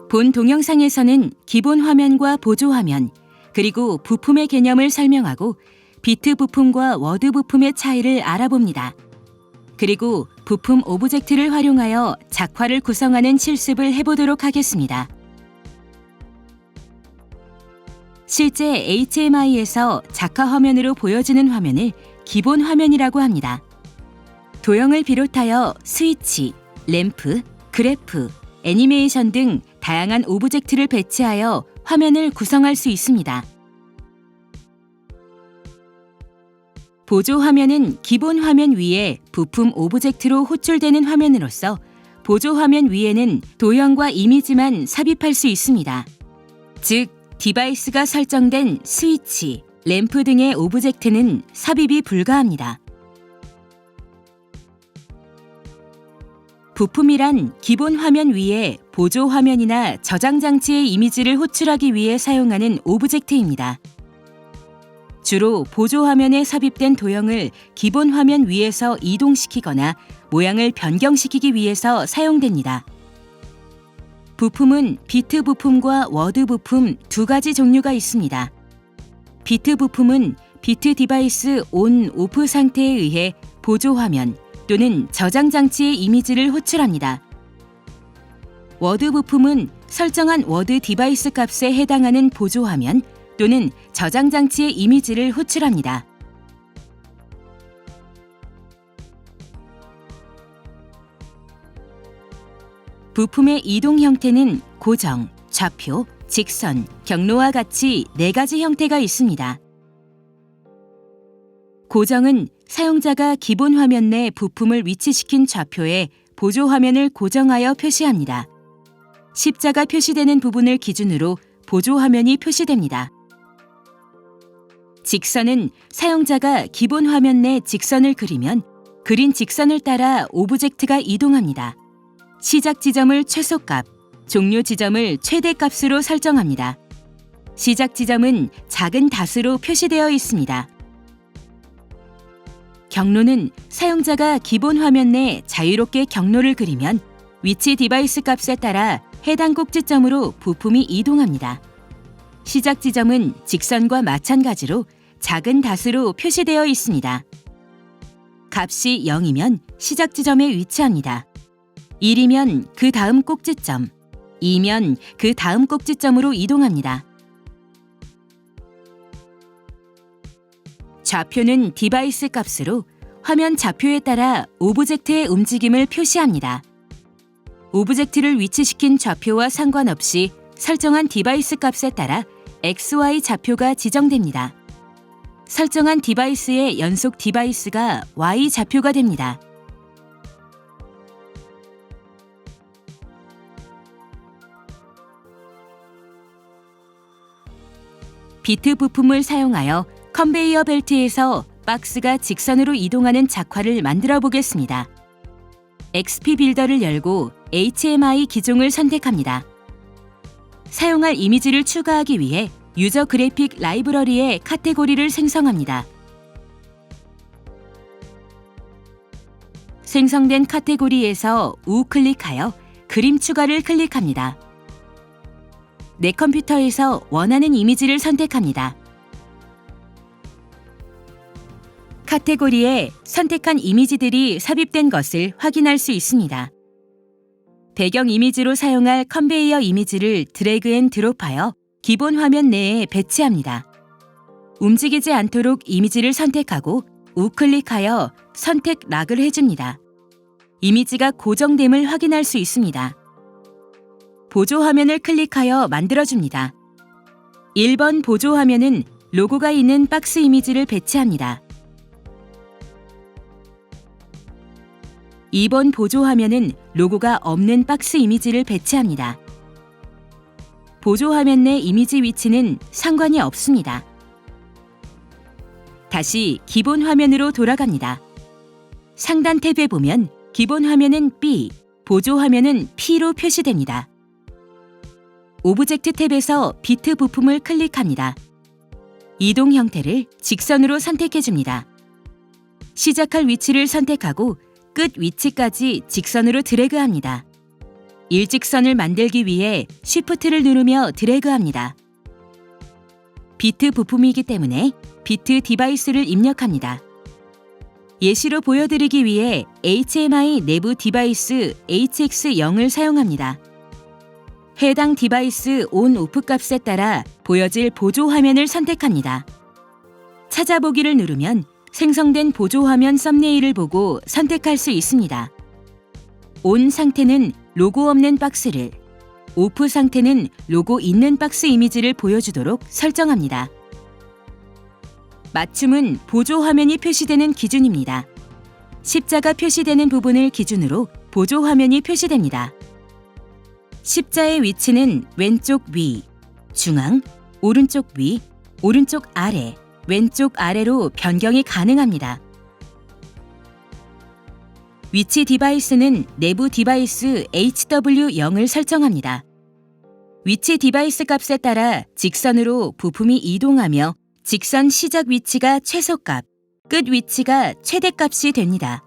본 동영상에서는 기본 화면과 보조 화면, 그리고 부품의 개념을 설명하고 비트 부품과 워드 부품의 차이를 알아봅니다. 그리고 부품 오브젝트를 활용하여 작화를 구성하는 실습을 해보도록 하겠습니다. 실제 HMI에서 작화 화면으로 보여지는 화면을 기본 화면이라고 합니다. 도형을 비롯하여 스위치, 램프, 그래프, 애니메이션 등 다양한 오브젝트를 배치하여 화면을 구성할 수 있습니다. 보조 화면은 기본 화면 위에 부품 오브젝트로 호출되는 화면으로서 보조 화면 위에는 도형과 이미지만 삽입할 수 있습니다. 즉, 디바이스가 설정된 스위치, 램프 등의 오브젝트는 삽입이 불가합니다. 부품이란 기본 화면 위에 보조 화면이나 저장 장치의 이미지를 호출하기 위해 사용하는 오브젝트입니다. 주로 보조 화면에 삽입된 도형을 기본 화면 위에서 이동시키거나 모양을 변경시키기 위해서 사용됩니다. 부품은 비트 부품과 워드 부품 두 가지 종류가 있습니다. 비트 부품은 비트 디바이스 온, 오프 상태에 의해 보조 화면 또는 저장 장치의 이미지를 호출합니다. 워드 부품은 설정한 워드 디바이스 값에 해당하는 보조 화면 또는 저장 장치의 이미지를 호출합니다. 부품의 이동 형태는 고정, 좌표, 직선, 경로와 같이 4가지 형태가 있습니다. 고정은 사용자가 기본 화면 내 부품을 위치시킨 좌표에 보조 화면을 고정하여 표시합니다. 십자가 표시되는 부분을 기준으로 보조 화면이 표시됩니다. 직선은 사용자가 기본 화면 내 직선을 그리면 그린 직선을 따라 오브젝트가 이동합니다. 시작 지점을 최소값, 종료 지점을 최대값으로 설정합니다. 시작 지점은 작은 닷으로 표시되어 있습니다. 경로는 사용자가 기본 화면 내 자유롭게 경로를 그리면 위치 디바이스 값에 따라 해당 꼭지점으로 부품이 이동합니다. 시작 지점은 직선과 마찬가지로 작은 닷으로 표시되어 있습니다. 값이 0이면 시작 지점에 위치합니다. 1이면 그 다음 꼭지점, 2면 그 다음 꼭지점으로 이동합니다. 좌표는 디바이스 값으로 화면 좌표에 따라 오브젝트의 움직임을 표시합니다. 오브젝트를 위치시킨 좌표와 상관없이 설정한 디바이스 값에 따라 XY 좌표가 지정됩니다. 설정한 디바이스의 연속 디바이스가 Y 좌표가 됩니다. 비트 부품을 사용하여 컨베이어 벨트에서 박스가 직선으로 이동하는 작화를 만들어 보겠습니다. XP 빌더를 열고 HMI 기종을 선택합니다. 사용할 이미지를 추가하기 위해 유저 그래픽 라이브러리의 카테고리를 생성합니다. 생성된 카테고리에서 우클릭하여 그림 추가를 클릭합니다. 내 컴퓨터에서 원하는 이미지를 선택합니다. 카테고리에 선택한 이미지들이 삽입된 것을 확인할 수 있습니다. 배경 이미지로 사용할 컨베이어 이미지를 드래그 앤 드롭하여 기본 화면 내에 배치합니다. 움직이지 않도록 이미지를 선택하고 우클릭하여 선택 락을 해줍니다. 이미지가 고정됨을 확인할 수 있습니다. 보조 화면을 클릭하여 만들어줍니다. 1번 보조 화면은 로고가 있는 박스 이미지를 배치합니다. 2번 보조 화면은 로고가 없는 박스 이미지를 배치합니다. 보조 화면 내 이미지 위치는 상관이 없습니다. 다시 기본 화면으로 돌아갑니다. 상단 탭에 보면 기본 화면은 B, 보조 화면은 P로 표시됩니다. 오브젝트 탭에서 비트 부품을 클릭합니다. 이동 형태를 직선으로 선택해줍니다. 시작할 위치를 선택하고 끝 위치까지 직선으로 드래그합니다. 일직선을 만들기 위해 Shift를 누르며 드래그합니다. 비트 부품이기 때문에 비트 디바이스를 입력합니다. 예시로 보여드리기 위해 HMI 내부 디바이스 HX0을 사용합니다. 해당 디바이스 ON/OFF 값에 따라 보여질 보조 화면을 선택합니다. 찾아보기를 누르면 생성된 보조 화면 썸네일을 보고 선택할 수 있습니다. ON 상태는 로고 없는 박스를, OFF 상태는 로고 있는 박스 이미지를 보여주도록 설정합니다. 맞춤은 보조 화면이 표시되는 기준입니다. 십자가 표시되는 부분을 기준으로 보조 화면이 표시됩니다. 십자의 위치는 왼쪽 위, 중앙, 오른쪽 위, 오른쪽 아래, 왼쪽 아래로 변경이 가능합니다. 위치 디바이스는 내부 디바이스 HW0을 설정합니다. 위치 디바이스 값에 따라 직선으로 부품이 이동하며 직선 시작 위치가 최소값, 끝 위치가 최대값이 됩니다.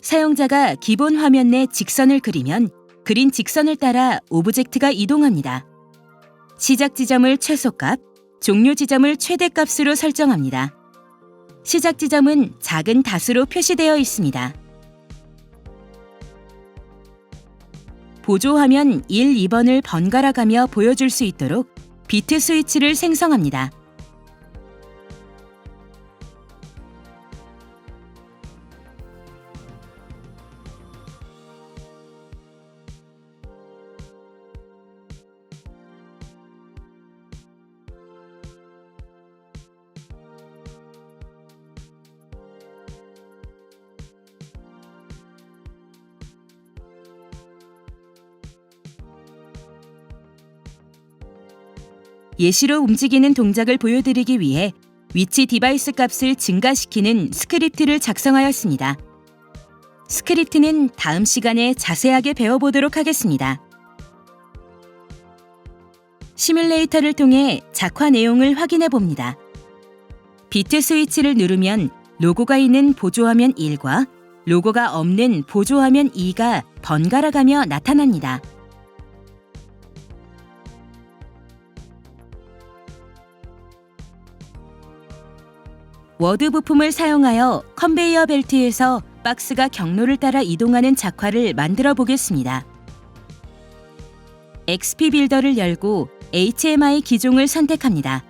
사용자가 기본 화면 내 직선을 그리면 그린 직선을 따라 오브젝트가 이동합니다. 시작 지점을 최소값, 종료 지점을 최대값으로 설정합니다. 시작 지점은 작은 닷으로 표시되어 있습니다. 보조 화면 1, 2번을 번갈아 가며 보여줄 수 있도록 비트 스위치를 생성합니다. 예시로 움직이는 동작을 보여드리기 위해 위치 디바이스 값을 증가시키는 스크립트를 작성하였습니다. 스크립트는 다음 시간에 자세하게 배워보도록 하겠습니다. 시뮬레이터를 통해 작화 내용을 확인해 봅니다. 비트 스위치를 누르면 로고가 있는 보조화면 1과 로고가 없는 보조화면 2가 번갈아 가며 나타납니다. 워드 부품을 사용하여 컨베이어 벨트에서 박스가 경로를 따라 이동하는 작화를 만들어 보겠습니다. XP 빌더를 열고 HMI 기종을 선택합니다.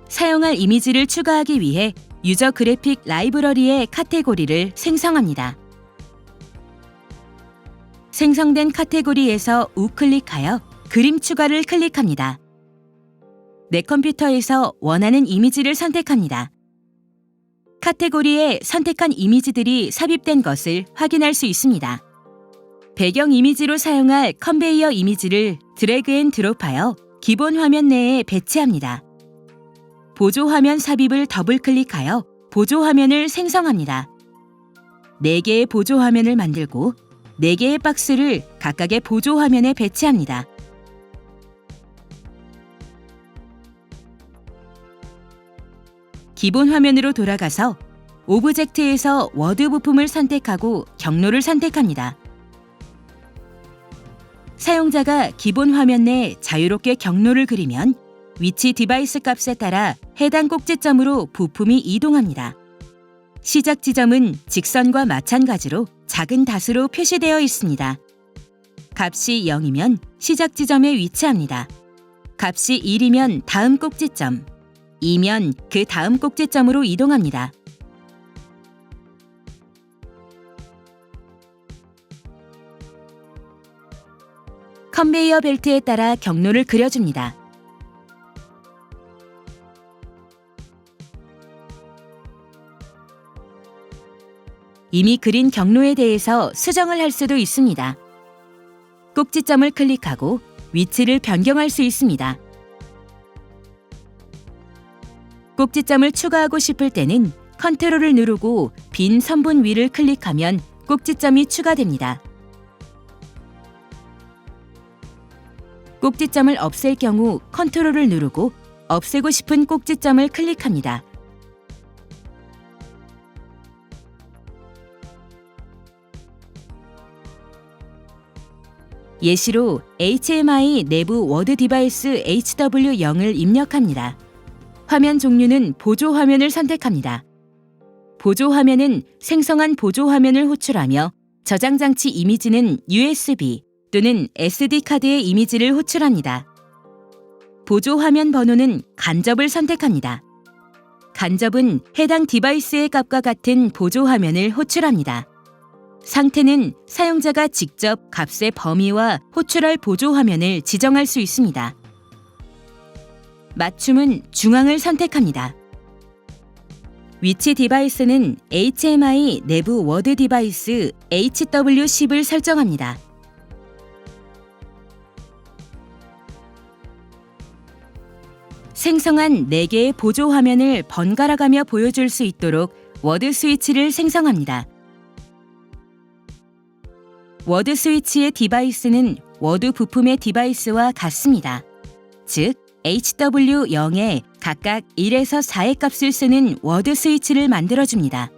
사용할 이미지를 추가하기 위해 유저 그래픽 라이브러리의 카테고리를 생성합니다. 생성된 카테고리에서 우클릭하여 그림 추가를 클릭합니다. 내 컴퓨터에서 원하는 이미지를 선택합니다. 카테고리에 선택한 이미지들이 삽입된 것을 확인할 수 있습니다. 배경 이미지로 사용할 컨베이어 이미지를 드래그 앤 드롭하여 기본 화면 내에 배치합니다. 보조 화면 삽입을 더블 클릭하여 보조 화면을 생성합니다. 4개의 보조 화면을 만들고 4개의 박스를 각각의 보조 화면에 배치합니다. 기본 화면으로 돌아가서 오브젝트에서 워드 부품을 선택하고 경로를 선택합니다. 사용자가 기본 화면 내 자유롭게 경로를 그리면 위치 디바이스 값에 따라 해당 꼭지점으로 부품이 이동합니다. 시작 지점은 직선과 마찬가지로 작은 닷으로 표시되어 있습니다. 값이 0이면 시작 지점에 위치합니다. 값이 1이면 다음 꼭지점, 2면 그 다음 꼭지점으로 이동합니다. 컨베이어 벨트에 따라 경로를 그려줍니다. 이미 그린 경로에 대해서 수정을 할 수도 있습니다. 꼭지점을 클릭하고 위치를 변경할 수 있습니다. 꼭지점을 추가하고 싶을 때는 컨트롤을 누르고 빈 선분 위를 클릭하면 꼭지점이 추가됩니다. 꼭지점을 없앨 경우 컨트롤을 누르고 없애고 싶은 꼭지점을 클릭합니다. 예시로 HMI 내부 워드 디바이스 HW0을 입력합니다. 화면 종류는 보조 화면을 선택합니다. 보조 화면은 생성한 보조 화면을 호출하며 저장 장치 이미지는 USB 또는 SD 카드의 이미지를 호출합니다. 보조 화면 번호는 간접을 선택합니다. 간접은 해당 디바이스의 값과 같은 보조 화면을 호출합니다. 상태는 사용자가 직접 값의 범위와 호출할 보조 화면을 지정할 수 있습니다. 맞춤은 중앙을 선택합니다. 위치 디바이스는 HMI 내부 워드 디바이스 HW10을 설정합니다. 생성한 4개의 보조 화면을 번갈아 가며 보여줄 수 있도록 워드 스위치를 생성합니다. 워드 스위치의 디바이스는 워드 부품의 디바이스와 같습니다. 즉, HW0에 각각 1에서 4의 값을 쓰는 워드 스위치를 만들어줍니다.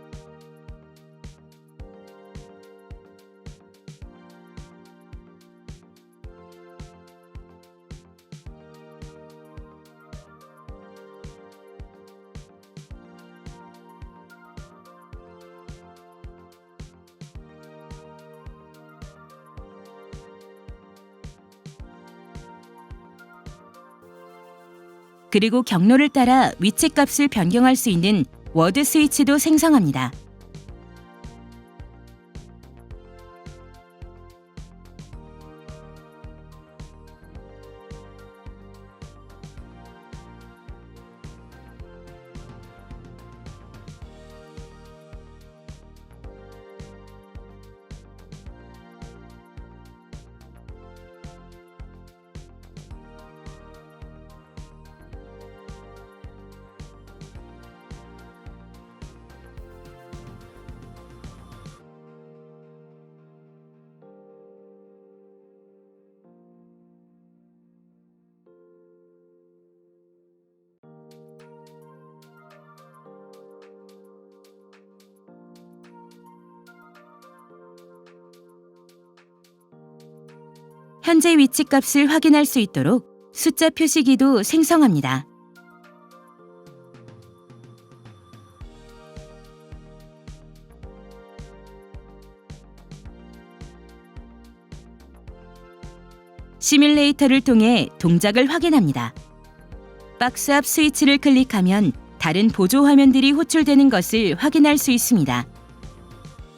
그리고 경로를 따라 위치 값을 변경할 수 있는 워드 스위치도 생성합니다. 현재 위치 값을 확인할 수 있도록 숫자 표시기도 생성합니다. 시뮬레이터를 통해 동작을 확인합니다. 박스 앞 스위치를 클릭하면 다른 보조 화면들이 호출되는 것을 확인할 수 있습니다.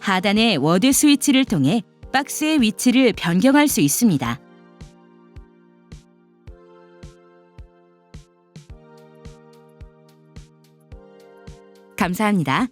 하단의 워드 스위치를 통해 박스의 위치를 변경할 수 있습니다. 감사합니다.